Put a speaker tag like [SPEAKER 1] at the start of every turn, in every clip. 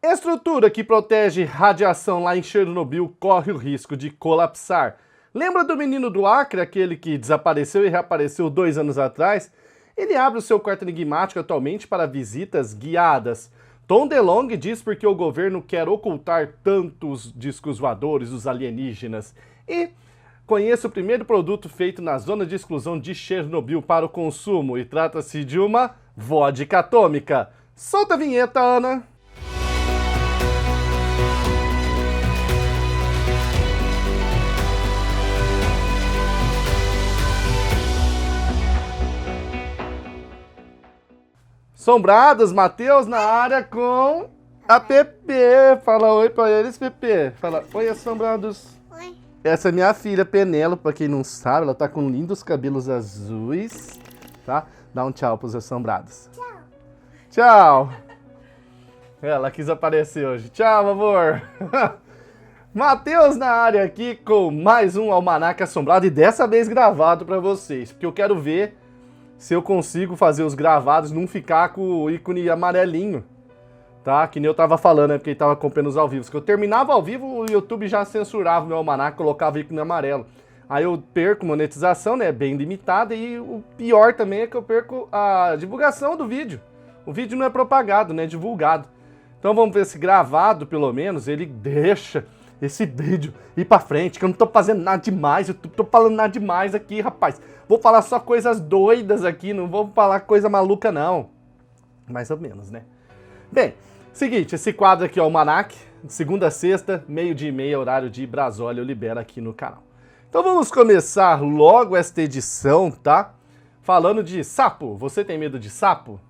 [SPEAKER 1] Estrutura que protege radiação lá em Chernobyl corre o risco de colapsar. Lembra do menino do Acre, aquele que desapareceu e reapareceu 2 anos atrás? Ele abre o seu quarto enigmático atualmente para visitas guiadas. Tom DeLonge diz porque o governo quer ocultar tantos discos voadores dos alienígenas. E conheça o primeiro produto feito na zona de exclusão de Chernobyl para o consumo e trata-se de uma vodka atômica. Solta a vinheta, Ana! Sombrados, Matheus na área com a Pepe. Fala oi pra eles, Pepe. Fala oi, assombrados.
[SPEAKER 2] Oi.
[SPEAKER 1] Essa é minha filha, Penélope, pra quem não sabe, ela tá com lindos cabelos azuis, tá? Dá um tchau pros assombrados.
[SPEAKER 2] Tchau.
[SPEAKER 1] Tchau. Ela quis aparecer hoje. Tchau, amor. Matheus na área aqui com mais um Almanaque Assombrado e dessa vez gravado pra vocês, porque eu quero ver se eu consigo fazer os gravados não ficar com o ícone amarelinho, tá? Que nem eu tava falando, né? Porque ele tava acompanhando os ao vivo. Se eu terminava ao vivo, o YouTube já censurava o meu almanac, colocava ícone amarelo. Aí eu perco monetização, né? Bem limitada. E o pior também é que eu perco a divulgação do vídeo. O vídeo não é propagado, né? É divulgado. Então vamos ver se gravado, pelo menos, ele deixa esse vídeo ir pra frente, que eu não tô fazendo nada demais, eu tô falando nada demais aqui, rapaz. Vou falar só coisas doidas aqui, não vou falar coisa maluca, não. Mais ou menos, né? Bem, seguinte, esse quadro aqui é o Almanac, segunda a sexta, 12h30, horário de Brasólia, eu libero aqui no canal. Então vamos começar logo esta edição, tá? Falando de sapo. Você tem medo de sapo?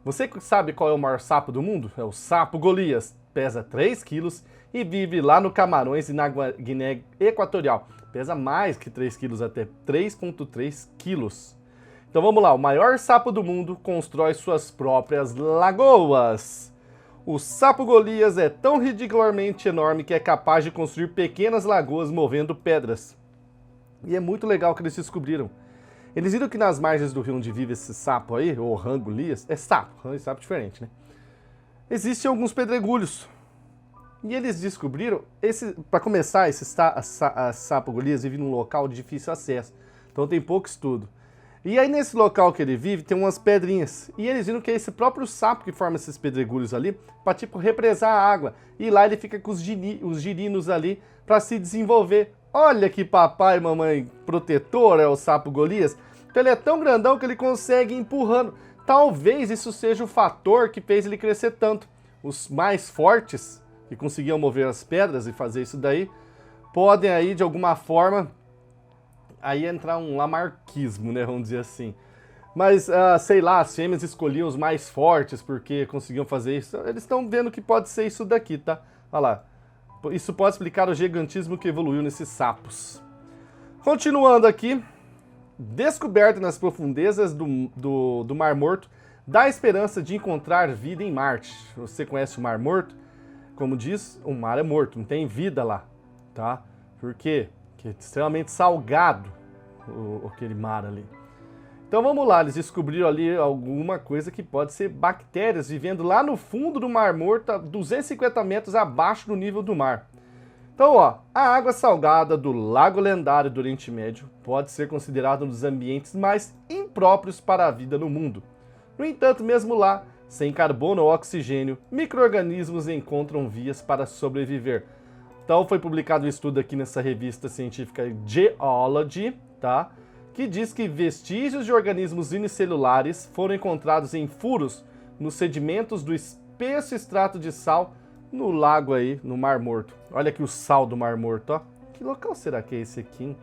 [SPEAKER 1] Você sabe qual é o maior sapo do mundo? É o sapo Golias. Pesa 3 quilos e vive lá no Camarões e na Guiné Equatorial. Pesa mais que 3 quilos, até 3,3 quilos. Então vamos lá, o maior sapo do mundo constrói suas próprias lagoas. O sapo Golias é tão ridicularmente enorme que é capaz de construir pequenas lagoas movendo pedras. E é muito legal que eles descobriram. Eles viram que nas margens do rio onde vive esse sapo aí, ou rã Golias, é sapo, rã e sapo diferente, né? Existem alguns pedregulhos. E eles descobriram, para começar, esse sapo Golias vive num local de difícil acesso. Então tem pouco estudo. E aí nesse local que ele vive tem umas pedrinhas. E eles viram que é esse próprio sapo que forma esses pedregulhos ali para tipo represar a água. E lá ele fica com os girinos ali para se desenvolver. Olha que papai e mamãe protetor é o sapo Golias. Então ele é tão grandão que ele consegue ir empurrando. Talvez isso seja o fator que fez ele crescer tanto. Os mais fortes, que conseguiam mover as pedras e fazer isso daí, podem aí, de alguma forma, aí entrar um lamarquismo, né, vamos dizer assim. Mas, sei lá, as fêmeas escolhiam os mais fortes porque conseguiam fazer isso. Eles estão vendo que pode ser isso daqui, tá? Olha lá. Isso pode explicar o gigantismo que evoluiu nesses sapos. Continuando aqui. Descoberta nas profundezas do Mar Morto dá a esperança de encontrar vida em Marte. Você conhece o Mar Morto? Como diz, o mar é morto, não tem vida lá, tá? Por quê? Porque é extremamente salgado aquele mar ali. Então vamos lá, eles descobriram ali alguma coisa que pode ser bactérias vivendo lá no fundo do Mar Morto, a 250 metros abaixo do nível do mar. Então, ó, a água salgada do Lago Lendário do Oriente Médio pode ser considerada um dos ambientes mais impróprios para a vida no mundo. No entanto, mesmo lá, sem carbono ou oxigênio, micro-organismos encontram vias para sobreviver. Então foi publicado um estudo aqui nessa revista científica Geology, tá? Que diz que vestígios de organismos unicelulares foram encontrados em furos nos sedimentos do espesso extrato de sal no lago aí, no Mar Morto. Olha aqui o sal do Mar Morto, ó. Que local será que é esse aqui, hein?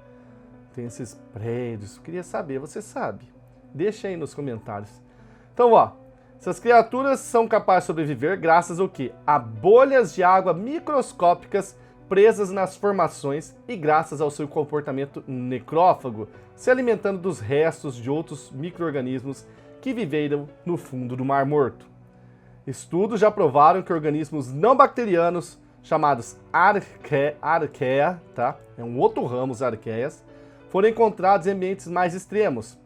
[SPEAKER 1] Tem esses prédios. Queria saber, você sabe? Deixa aí nos comentários. Então, ó, essas criaturas são capazes de sobreviver graças ao quê? A bolhas de água microscópicas presas nas formações e graças ao seu comportamento necrófago, se alimentando dos restos de outros micro-organismos que viveram no fundo do Mar Morto. Estudos já provaram que organismos não bacterianos, chamados arqueia, tá? É um outro ramo, os arqueias, foram encontrados em ambientes mais extremos,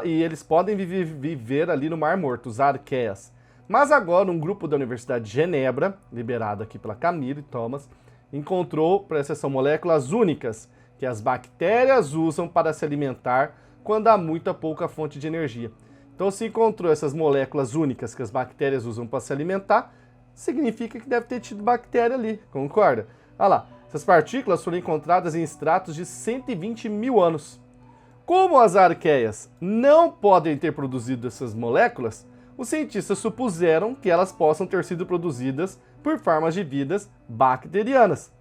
[SPEAKER 1] e eles podem viver ali no Mar Morto, os arqueias. Mas agora um grupo da Universidade de Genebra, liberado aqui pela Camille Thomas, encontrou, presta atenção, moléculas únicas que as bactérias usam para se alimentar quando há muita pouca fonte de energia. Então, se encontrou essas moléculas únicas que as bactérias usam para se alimentar, significa que deve ter tido bactéria ali, concorda? Olha lá, essas partículas foram encontradas em estratos de 120 mil anos. Como as arqueias não podem ter produzido essas moléculas, os cientistas supuseram que elas possam ter sido produzidas por formas de vidas bacterianas.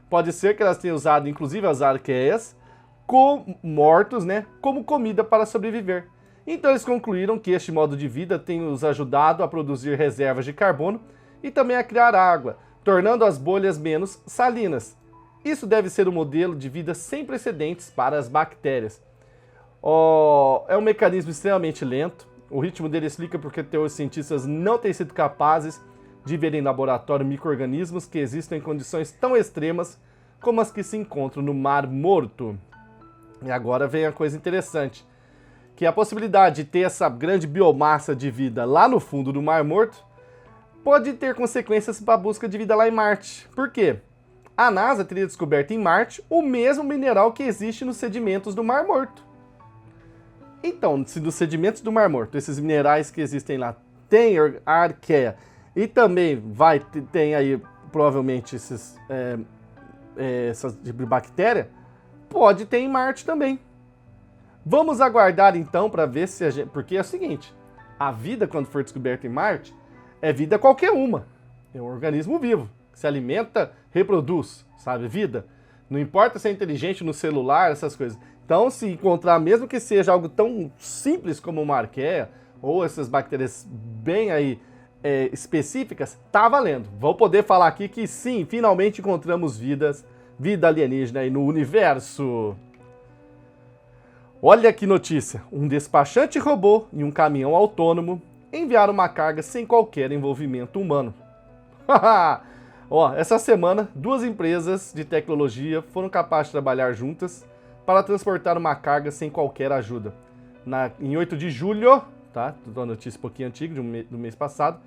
[SPEAKER 1] Pode ser que elas tenham usado, inclusive, as arqueias mortos, né, como comida para sobreviver. Então eles concluíram que este modo de vida tem os ajudado a produzir reservas de carbono e também a criar água, tornando as bolhas menos salinas. Isso deve ser um modelo de vida sem precedentes para as bactérias. É um mecanismo extremamente lento. O ritmo dele explica porque os cientistas não têm sido capazes de ver em laboratório micro-organismos que existem em condições tão extremas como as que se encontram no Mar Morto. E agora vem a coisa interessante, que a possibilidade de ter essa grande biomassa de vida lá no fundo do Mar Morto pode ter consequências para a busca de vida lá em Marte. Por quê? A NASA teria descoberto em Marte o mesmo mineral que existe nos sedimentos do Mar Morto. Então, se nos sedimentos do Mar Morto, esses minerais que existem lá, tem arqueia e também tem aí provavelmente essas tipo de bactéria, pode ter em Marte também. Vamos aguardar então para ver se a gente... Porque é o seguinte, a vida quando for descoberta em Marte é vida qualquer uma. É um organismo vivo, que se alimenta, reproduz, sabe? Vida. Não importa se é inteligente no celular, essas coisas. Então, se encontrar, mesmo que seja algo tão simples como uma arqueia, ou essas bactérias bem aí específicas, tá valendo. Vou poder falar aqui que sim, finalmente encontramos vida alienígena aí no universo. Olha que notícia! Um despachante robô e um caminhão autônomo enviaram uma carga sem qualquer envolvimento humano. Essa semana, duas empresas de tecnologia foram capazes de trabalhar juntas para transportar uma carga sem qualquer ajuda. Em 8 de julho, tá? Uma notícia um pouquinho antiga, do mês passado,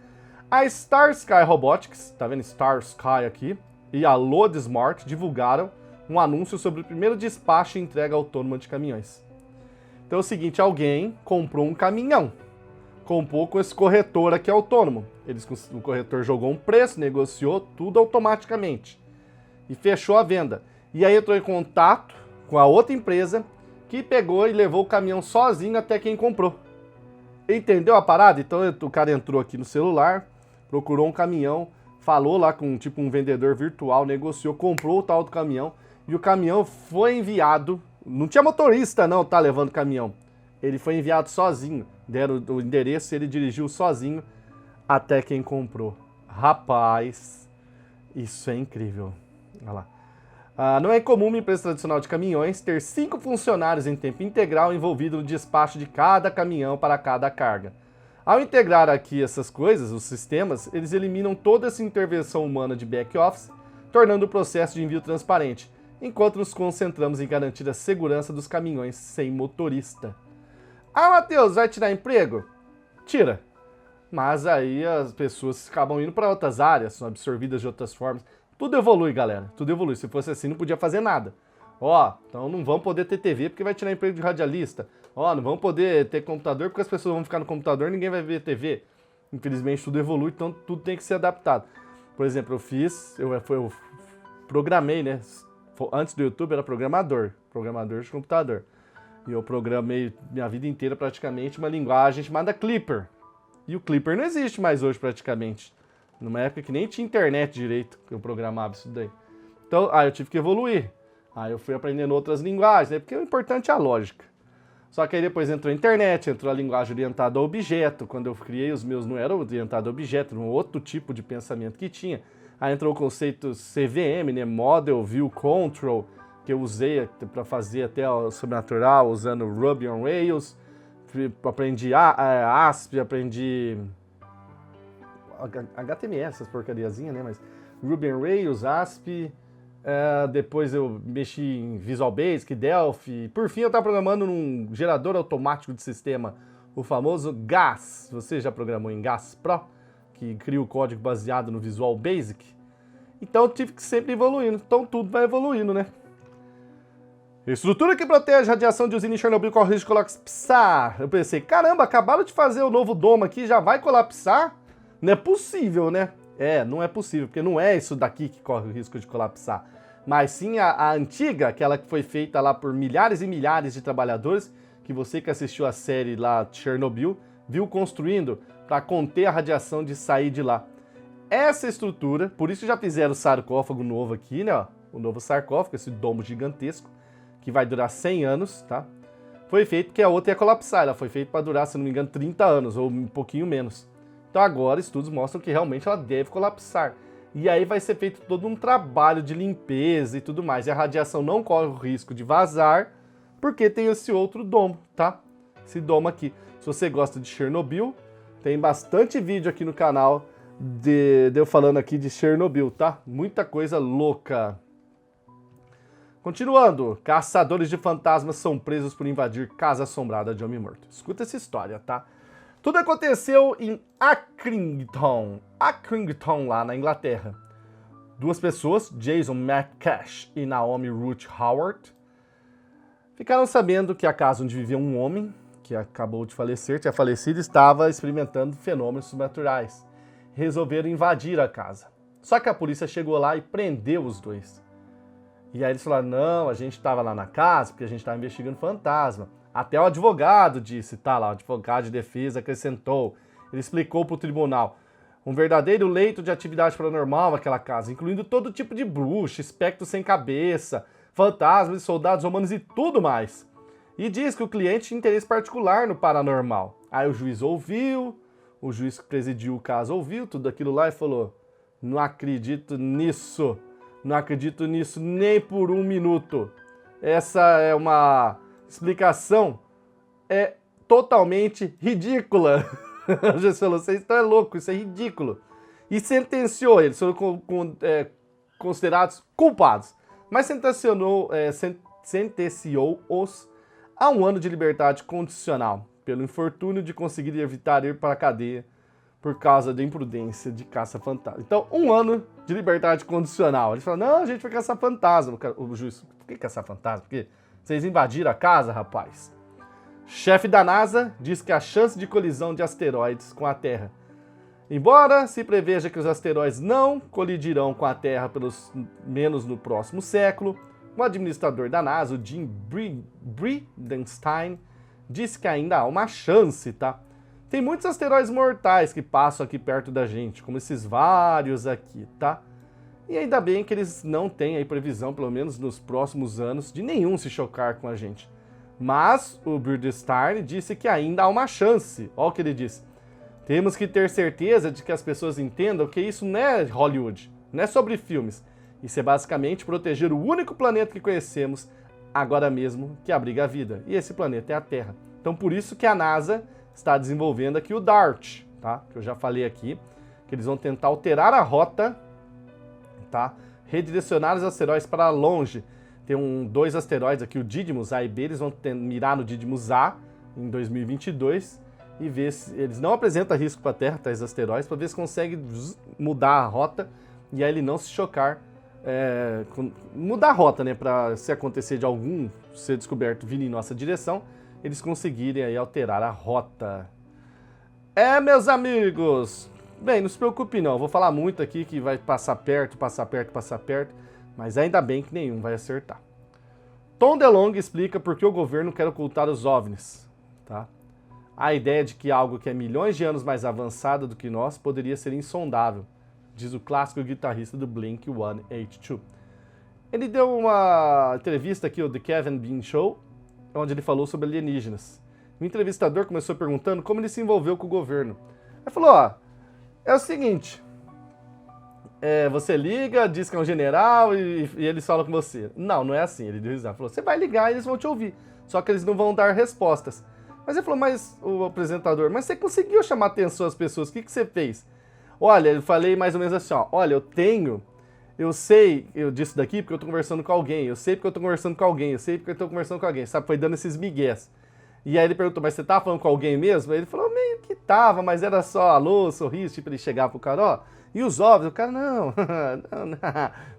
[SPEAKER 1] a Starsky Robotics, tá vendo Starsky aqui, e a Load Smart divulgaram um anúncio sobre o primeiro despacho e entrega autônoma de caminhões. Então é o seguinte, alguém comprou um caminhão, comprou com esse corretor aqui autônomo. O corretor jogou um preço, negociou tudo automaticamente e fechou a venda. E aí entrou em contato com a outra empresa que pegou e levou o caminhão sozinho até quem comprou. Entendeu a parada? Então o cara entrou aqui no celular, procurou um caminhão, falou lá com tipo um vendedor virtual, negociou, comprou o tal do caminhão e o caminhão foi enviado. Não tinha motorista não, tá levando o caminhão. Ele foi enviado sozinho. Deram o endereço e ele dirigiu sozinho até quem comprou. Rapaz, isso é incrível. Olha lá. Não é comum uma empresa tradicional de caminhões ter 5 funcionários em tempo integral envolvidos no despacho de cada caminhão para cada carga. Ao integrar aqui essas coisas, os sistemas, eles eliminam toda essa intervenção humana de back-office, tornando o processo de envio transparente, enquanto nos concentramos em garantir a segurança dos caminhões sem motorista. Matheus, vai tirar emprego? Tira. Mas aí as pessoas acabam indo para outras áreas, são absorvidas de outras formas. Tudo evolui, galera. Tudo evolui. Se fosse assim, não podia fazer nada. Então não vão poder ter TV porque vai tirar emprego de radialista. Não vão poder ter computador porque as pessoas vão ficar no computador e ninguém vai ver TV. Infelizmente, tudo evolui, então tudo tem que ser adaptado. Por exemplo, eu programei, né? Antes do YouTube era programador de computador. E eu programei minha vida inteira praticamente uma linguagem chamada Clipper. E o Clipper não existe mais hoje praticamente. Numa época que nem tinha internet direito, que eu programava isso daí. Então, eu tive que evoluir. Aí eu fui aprendendo outras linguagens, né? Porque o importante é a lógica. Só que aí depois entrou a internet, entrou a linguagem orientada a objeto. Quando eu criei os meus, não era orientado a objeto, era um outro tipo de pensamento que tinha. Aí entrou o conceito CVM, né? Model View Control, que eu usei para fazer até o sobrenatural, usando Ruby on Rails. Aprendi ASP, aprendi HTML, essas porcariazinhas, né? Mas Ruby on Rails, ASP, depois eu mexi em Visual Basic, Delphi. Por fim, eu estava programando num gerador automático de sistema, o famoso GAS. Você já programou em GAS Pro? que cria o código baseado no Visual Basic. Então eu tive que sempre evoluindo. Então tudo vai evoluindo, né? Estrutura que protege a radiação de usina em Chernobyl corre o risco de colapsar. Eu pensei, caramba, acabaram de fazer o novo domo aqui, já vai colapsar? Não é possível, né? Não é possível, porque não é isso daqui que corre o risco de colapsar. Mas sim a antiga, aquela que foi feita lá por milhares e milhares de trabalhadores, que você que assistiu a série lá de Chernobyl, viu construindo para conter a radiação de sair de lá. Essa estrutura, por isso já fizeram o sarcófago novo aqui, né? Ó, o novo sarcófago, esse domo gigantesco, que vai durar 100 anos, tá? Foi feito porque a outra ia colapsar, ela foi feita para durar, se não me engano, 30 anos, ou um pouquinho menos. Então agora estudos mostram que realmente ela deve colapsar. E aí vai ser feito todo um trabalho de limpeza e tudo mais. E a radiação não corre o risco de vazar, porque tem esse outro domo, tá? Esse domo aqui. Se você gosta de Chernobyl, tem bastante vídeo aqui no canal de eu falando aqui de Chernobyl, tá? Muita coisa louca. Continuando, caçadores de fantasmas são presos por invadir casa assombrada de homem morto. Escuta essa história, tá? Tudo aconteceu em Accrington, lá na Inglaterra. Duas pessoas, Jason McCash e Naomi Ruth Howard, ficaram sabendo que a casa onde vivia um homem, que acabou de falecer, tinha falecido, estava experimentando fenômenos sobrenaturais. Resolveram invadir a casa. Só que a polícia chegou lá e prendeu os dois. E aí eles falaram, não, a gente estava lá na casa porque a gente estava investigando fantasma. Até o advogado disse, tá lá, o advogado de defesa acrescentou. Ele explicou para o tribunal. Um verdadeiro leito de atividade paranormal aquela casa, incluindo todo tipo de bruxa, espectro sem cabeça, fantasmas, soldados romanos e tudo mais. E diz que o cliente tinha interesse particular no paranormal. Aí o juiz ouviu, o juiz que presidiu o caso ouviu tudo aquilo lá e falou, não acredito nisso. Não acredito nisso nem por um minuto. Essa é uma explicação totalmente ridícula. O juiz falou, vocês estão loucos, isso é ridículo. E sentenciou eles, foram considerados culpados. Mas sentenciou-os a 1 ano de liberdade condicional, pelo infortúnio de conseguir evitar ir para a cadeia por causa da imprudência de caça fantasma. Então, 1 ano de liberdade condicional. Eles falaram, não, a gente vai caçar fantasma. O juiz, por que caçar fantasma? Porque vocês invadiram a casa, rapaz. Chefe da NASA diz que a chance de colisão de asteroides com a Terra. Embora se preveja que os asteroides não colidirão com a Terra pelos menos no próximo século, o administrador da NASA, o Jim Bridenstine, disse que ainda há uma chance, tá? Tem muitos asteroides mortais que passam aqui perto da gente, como esses vários aqui, tá? E ainda bem que eles não têm aí previsão, pelo menos nos próximos anos, de nenhum se chocar com a gente. Mas o Bridenstine disse que ainda há uma chance. Olha o que ele disse. Temos que ter certeza de que as pessoas entendam que isso não é Hollywood, não é sobre filmes. Isso é basicamente proteger o único planeta que conhecemos agora mesmo que abriga a vida. E esse planeta é a Terra. Então por isso que a NASA está desenvolvendo aqui o DART, tá? Que eu já falei aqui, que eles vão tentar alterar a rota, tá? Redirecionar os asteroides para longe. Tem 2 asteroides aqui, o Didymos A e B, eles vão mirar no Didymos A em 2022 e ver se eles não apresentam risco para a Terra, tais asteroides, para ver se consegue mudar a rota e aí ele não se chocar, mudar a rota, né? Para se acontecer de algum ser descoberto vindo em nossa direção, eles conseguirem aí alterar a rota. Meus amigos, bem, não se preocupe não, eu vou falar muito aqui que vai passar perto, mas ainda bem que nenhum vai acertar. Tom DeLonge explica por que o governo quer ocultar os OVNIs, tá? A ideia de que algo que é milhões de anos mais avançado do que nós poderia ser insondável, diz o clássico guitarrista do Blink-182. Ele deu uma entrevista aqui, o The Kevin Bean Show, onde ele falou sobre alienígenas. O entrevistador começou perguntando como ele se envolveu com o governo. Ele falou, é o seguinte, você liga, diz que é um general e eles falam com você. Não, não é assim, ele deu risada. Falou, você vai ligar e eles vão te ouvir, só que eles não vão dar respostas. Mas ele falou, mas o apresentador, mas você conseguiu chamar atenção às pessoas, o que você fez? Olha, eu falei mais ou menos assim, olha, eu sei disso daqui porque eu tô conversando com alguém, eu sei porque eu tô conversando com alguém, sabe, foi dando esses migués. E aí ele perguntou, mas você tava falando com alguém mesmo? Aí ele falou, meio que tava, mas era só alô, sorriso, tipo, ele chegava pro cara, ó, e os ovos? O cara, não, não,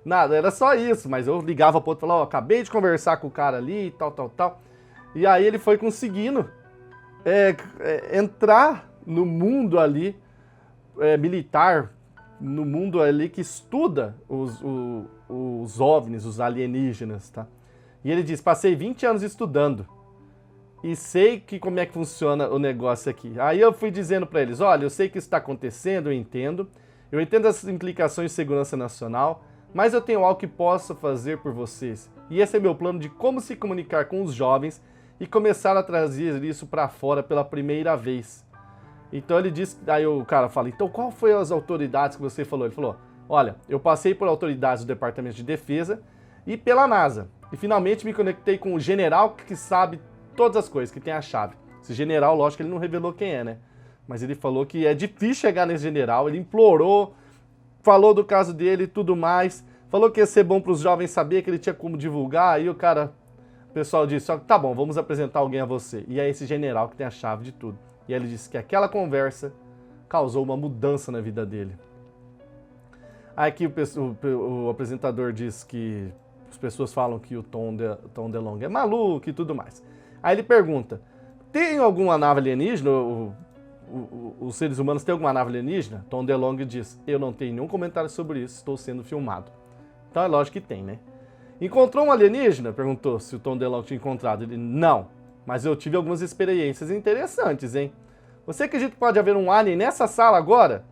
[SPEAKER 1] nada, era só isso. Mas eu ligava pro outro e falava, ó, acabei de conversar com o cara ali e tal, tal, tal. E aí ele foi conseguindo entrar no mundo ali militar, no mundo ali que estuda os OVNIs, os alienígenas, tá? E ele diz, passei 20 anos estudando e sei como é que funciona o negócio aqui. Aí eu fui dizendo para eles, olha, eu sei que isso está acontecendo, eu entendo as implicações de segurança nacional, mas eu tenho algo que possa fazer por vocês. E esse é meu plano de como se comunicar com os jovens e começar a trazer isso para fora pela primeira vez. Então ele disse, aí o cara fala, então qual foi as autoridades que você falou? Ele falou, olha, eu passei por autoridades do Departamento de Defesa e pela NASA. E finalmente me conectei com o general que sabe todas as coisas, que tem a chave. Esse general, lógico, ele não revelou quem é, né? Mas ele falou que é difícil chegar nesse general, ele implorou, falou do caso dele e tudo mais, falou que ia ser bom para os jovens saber que ele tinha como divulgar, aí o pessoal disse, tá bom, vamos apresentar alguém a você. E é esse general que tem a chave de tudo. E ele disse que aquela conversa causou uma mudança na vida dele. Aí aqui o apresentador diz que as pessoas falam que o Tom DeLonge é maluco e tudo mais. Aí ele pergunta, tem alguma nave alienígena? Os seres humanos têm alguma nave alienígena? Tom DeLonge diz, eu não tenho nenhum comentário sobre isso, estou sendo filmado. Então é lógico que tem, né? Encontrou um alienígena? Perguntou se o Tom DeLonge tinha encontrado. Ele, não, mas eu tive algumas experiências interessantes, hein? Você acredita que pode haver um alien nessa sala agora?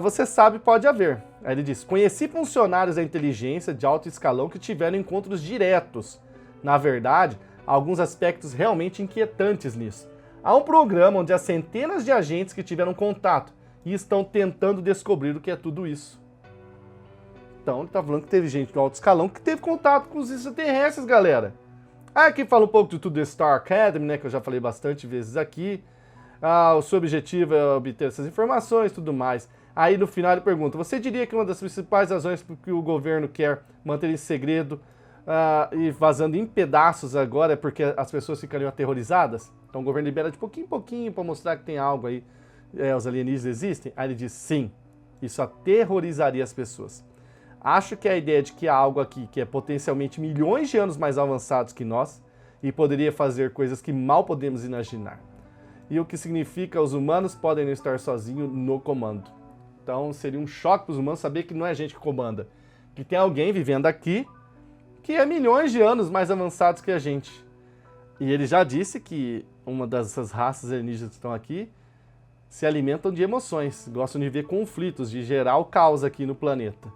[SPEAKER 1] Você sabe, pode haver. Aí ele diz, conheci funcionários da inteligência de alto escalão que tiveram encontros diretos. Na verdade, há alguns aspectos realmente inquietantes nisso. Há um programa onde há centenas de agentes que tiveram contato e estão tentando descobrir o que é tudo isso. Então, ele está falando que teve gente do alto escalão que teve contato com os extraterrestres, galera. Aqui fala um pouco de tudo da Star Academy, né, que eu já falei bastante vezes aqui. O seu objetivo é obter essas informações e tudo mais. Aí no final ele pergunta, você diria que uma das principais razões por que o governo quer manter em segredo e vazando em pedaços agora é porque as pessoas ficariam aterrorizadas? Então o governo libera de pouquinho em pouquinho para mostrar que tem algo aí, os alienígenas existem? Aí ele diz, sim, isso aterrorizaria as pessoas. Acho que a ideia de que há algo aqui que é potencialmente milhões de anos mais avançados que nós e poderia fazer coisas que mal podemos imaginar. E o que significa os humanos podem não estar sozinhos no comando. Então seria um choque para os humanos saber que não é a gente que comanda, que tem alguém vivendo aqui que é milhões de anos mais avançados que a gente. E ele já disse que uma dessas raças alienígenas que estão aqui se alimentam de emoções, gostam de ver conflitos, de gerar o caos aqui no planeta.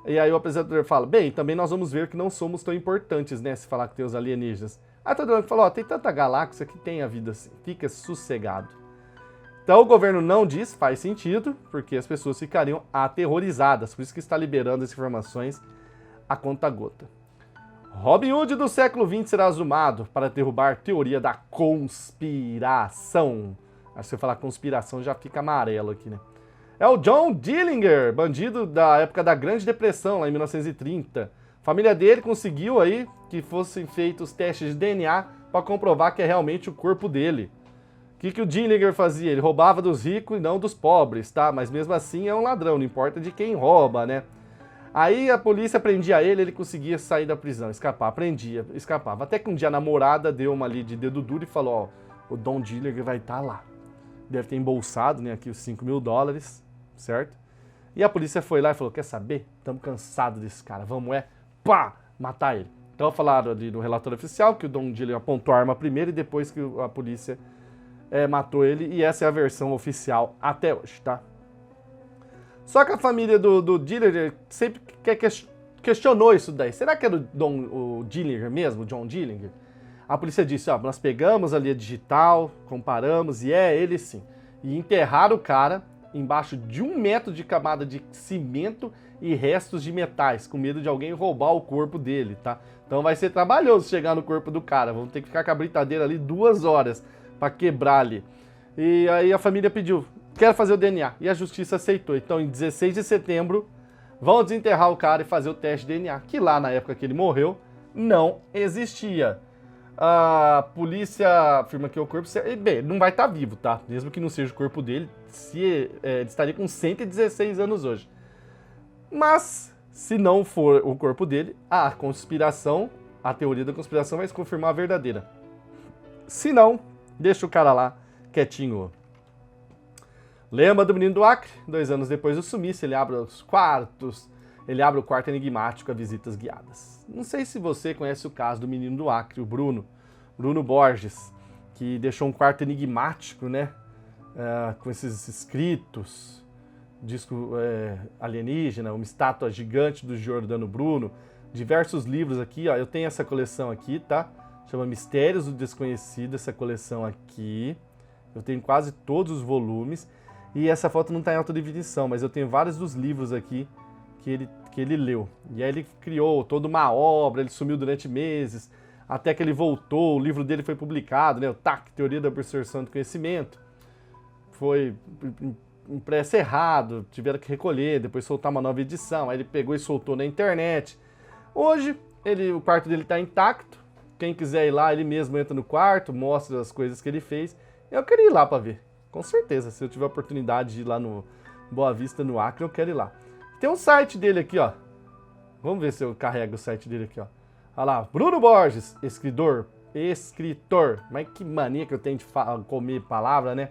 [SPEAKER 1] E aí o apresentador fala, bem, também nós vamos ver que não somos tão importantes, né, se falar que tem os alienígenas. Aí todo mundo falou, tem tanta galáxia que tem a vida assim, fica sossegado. Então o governo não diz, faz sentido, porque as pessoas ficariam aterrorizadas, por isso que está liberando as informações a conta-gota. Robin Hood do século XX será exumado para derrubar teoria da conspiração. Aí se eu falar conspiração já fica amarelo aqui, né? É o John Dillinger, bandido da época da Grande Depressão, lá em 1930. A família dele conseguiu aí que fossem feitos testes de DNA para comprovar que é realmente o corpo dele. O que o Dillinger fazia? Ele roubava dos ricos e não dos pobres, tá? Mas mesmo assim é um ladrão, não importa de quem rouba, né? Aí a polícia prendia ele, ele conseguia sair da prisão, escapar, prendia, escapava. Até que um dia a namorada deu uma ali de dedo duro e falou, ó, o Don Dillinger vai estar lá. Deve ter embolsado, né, aqui os $5.000, certo? E a polícia foi lá e falou, quer saber? Estamos cansados desse cara, vamos pá, matar ele. Então falaram ali no relatório oficial que o Don Dillinger apontou a arma primeiro e depois que a polícia matou ele, e essa é a versão oficial até hoje, tá? Só que a família do Dillinger sempre questionou isso daí. Será que era o Dillinger mesmo, o John Dillinger? A polícia disse, ó, nós pegamos ali a digital, comparamos, e é ele sim. E enterraram o cara embaixo de 1 metro de camada de cimento e restos de metais, com medo de alguém roubar o corpo dele, tá? Então vai ser trabalhoso chegar no corpo do cara, vamos ter que ficar com a britadeira ali 2 horas para quebrar ali. E aí a família pediu, quero fazer o DNA, e a justiça aceitou. Então em 16 de setembro vão desenterrar o cara e fazer o teste de DNA, que lá na época que ele morreu não existia. A polícia afirma que o corpo... Bem, não vai estar vivo, tá? Mesmo que não seja o corpo dele, ele estaria com 116 anos hoje. Mas, se não for o corpo dele, a teoria da conspiração vai se confirmar a verdadeira. Se não, deixa o cara lá, quietinho. Lembra do menino do Acre? 2 anos depois do sumiço, ele abre os quartos, ele abre o quarto enigmático a visitas guiadas. Não sei se você conhece o caso do menino do Acre, o Bruno Borges, que deixou um quarto enigmático, né? Com esses escritos, disco alienígena, uma estátua gigante do Giordano Bruno, diversos livros aqui, ó. Eu tenho essa coleção aqui, tá? Chama Mistérios do Desconhecido, essa coleção aqui. Eu tenho quase todos os volumes. E essa foto não está em alta definição, mas eu tenho vários dos livros aqui que ele leu. E aí ele criou toda uma obra, ele sumiu durante meses, até que ele voltou, o livro dele foi publicado, né? O TAC, Teoria da Absorção do Conhecimento. Foi impresso errado, tiveram que recolher, depois soltar uma nova edição. Aí ele pegou e soltou na internet. Hoje, o quarto dele está intacto. Quem quiser ir lá, ele mesmo entra no quarto, mostra as coisas que ele fez. Eu queria ir lá para ver, com certeza. Se eu tiver a oportunidade de ir lá no Boa Vista, no Acre, eu quero ir lá. Tem um site dele aqui, ó. Vamos ver se eu carrego o site dele aqui, ó. Olha lá, Bruno Borges, escritor. Mas que mania que eu tenho de comer palavra, né?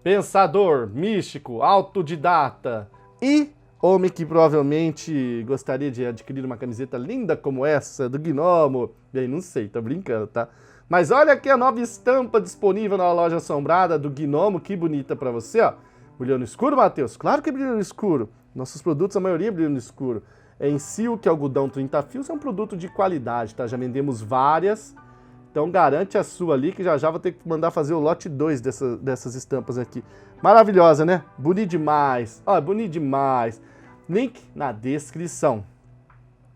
[SPEAKER 1] Pensador, místico, autodidata e homem que provavelmente gostaria de adquirir uma camiseta linda como essa, do Gnomo. Bem, não sei, tô brincando, tá? Mas olha aqui a nova estampa disponível na loja assombrada do Gnomo, que bonita pra você, ó. Brilhou no escuro, Matheus? Claro que brilhou no escuro. Nossos produtos, a maioria brilham no escuro. É em silk, algodão 30 fios, é um produto de qualidade, tá? Já vendemos várias. Então garante a sua ali, que já vou ter que mandar fazer o lote 2 dessas estampas aqui. Maravilhosa, né? Bonito demais. Ó, bonito demais. Link na descrição.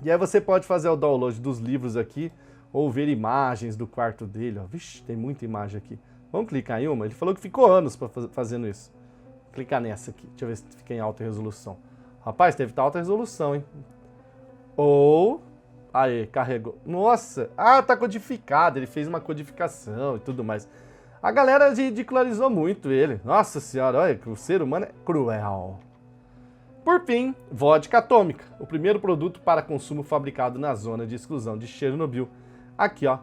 [SPEAKER 1] E aí você pode fazer o download dos livros aqui, ou ver imagens do quarto dele. Ó. Vixe, tem muita imagem aqui. Vamos clicar em uma? Ele falou que ficou anos fazendo isso. Vou clicar nessa aqui. Deixa eu ver se fica em alta resolução. Rapaz, deve estar alta resolução, hein? Ou... Aí, carregou. Nossa! Ah, tá codificado. Ele fez uma codificação e tudo mais. A galera ridicularizou muito ele. Nossa senhora, olha, o ser humano é cruel. Por fim, vodka atômica. O primeiro produto para consumo fabricado na zona de exclusão de Chernobyl. Aqui, ó.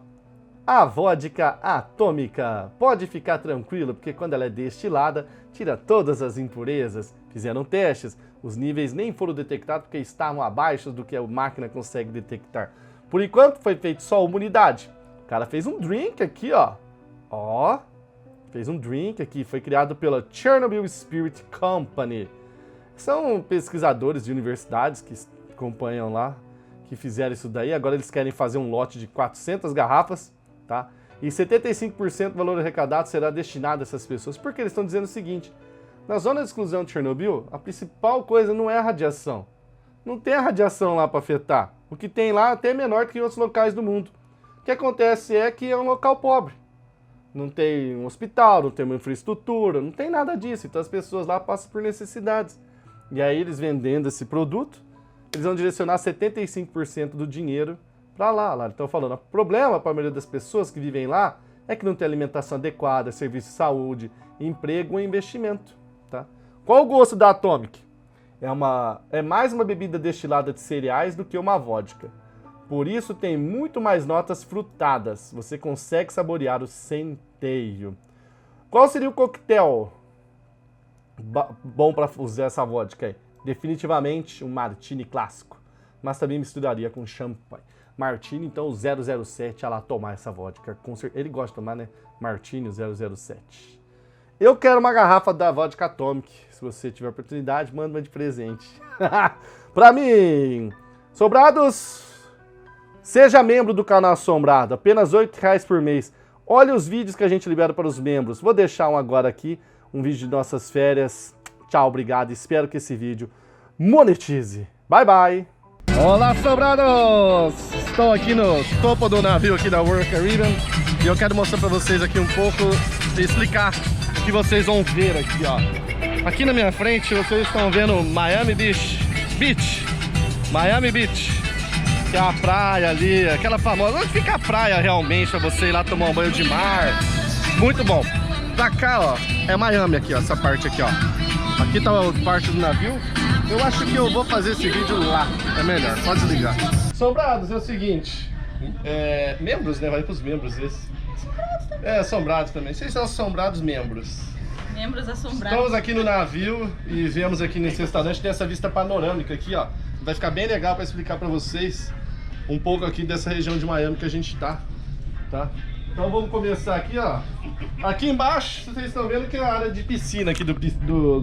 [SPEAKER 1] A vodka atômica. Pode ficar tranquilo, porque quando ela é destilada, tira todas as impurezas. Fizeram testes. Os níveis nem foram detectados porque estavam abaixo do que a máquina consegue detectar. Por enquanto, foi feito só uma unidade. O cara fez um drink aqui, ó. Ó. Fez um drink aqui. Foi criado pela Chernobyl Spirit Company. São pesquisadores de universidades que acompanham lá, que fizeram isso daí. Agora eles querem fazer um lote de 400 garrafas, tá? E 75% do valor arrecadado será destinado a essas pessoas. Porque eles estão dizendo o seguinte: na zona de exclusão de Chernobyl, a principal coisa não é a radiação. Não tem a radiação lá para afetar. O que tem lá até é menor que em outros locais do mundo. O que acontece é que é um local pobre. Não tem um hospital, não tem uma infraestrutura, não tem nada disso. Então as pessoas lá passam por necessidades. E aí eles vendendo esse produto, eles vão direcionar 75% do dinheiro para lá. Então falando, o problema para a maioria das pessoas que vivem lá é que não tem alimentação adequada, serviço de saúde, emprego ou investimento. Tá? Qual o gosto da Atomic? É mais uma bebida destilada de cereais do que uma vodka. Por isso tem muito mais notas frutadas. Você consegue saborear o centeio. Qual seria o coquetel bom para usar essa vodka aí? Definitivamente um martini clássico. Mas também misturaria com champanhe. Martini, então, o 007, a lá tomar essa vodka. Ele gosta de tomar, né? Martini, o 007. Eu quero uma garrafa da vodka Atomic. Se você tiver oportunidade, manda uma de presente. Pra mim, Sombrados, seja membro do canal Assombrado. Apenas R$8 por mês. Olha os vídeos que a gente libera para os membros. Vou deixar um agora aqui, um vídeo de nossas férias. Tchau, obrigado. Espero que esse vídeo monetize. Bye, bye. Olá, Assombrados! Estou aqui no topo do navio aqui da Royal Caribbean. E eu quero mostrar para vocês aqui um pouco e explicar o que vocês vão ver aqui, ó. Aqui na minha frente vocês estão vendo Miami Beach. Miami Beach. Que é a praia ali, aquela famosa. Onde fica a praia realmente pra você ir lá tomar um banho de mar? Muito bom. Pra cá, ó, é Miami aqui, ó, essa parte aqui, ó. Aqui tá a parte do navio. Eu acho que eu vou fazer esse vídeo lá. É melhor, pode desligar. Assombrados, é o seguinte. Membros, né? Vai pros membros esse. Assombrados também. Vocês são assombrados membros.
[SPEAKER 2] Membros assombrados.
[SPEAKER 1] Estamos aqui no navio e viemos aqui nesse restaurante. Tem essa vista panorâmica aqui, ó. Vai ficar bem legal pra explicar pra vocês um pouco aqui dessa região de Miami que a gente tá. Então vamos começar aqui, ó. Aqui embaixo, vocês estão vendo que é a área de piscina aqui do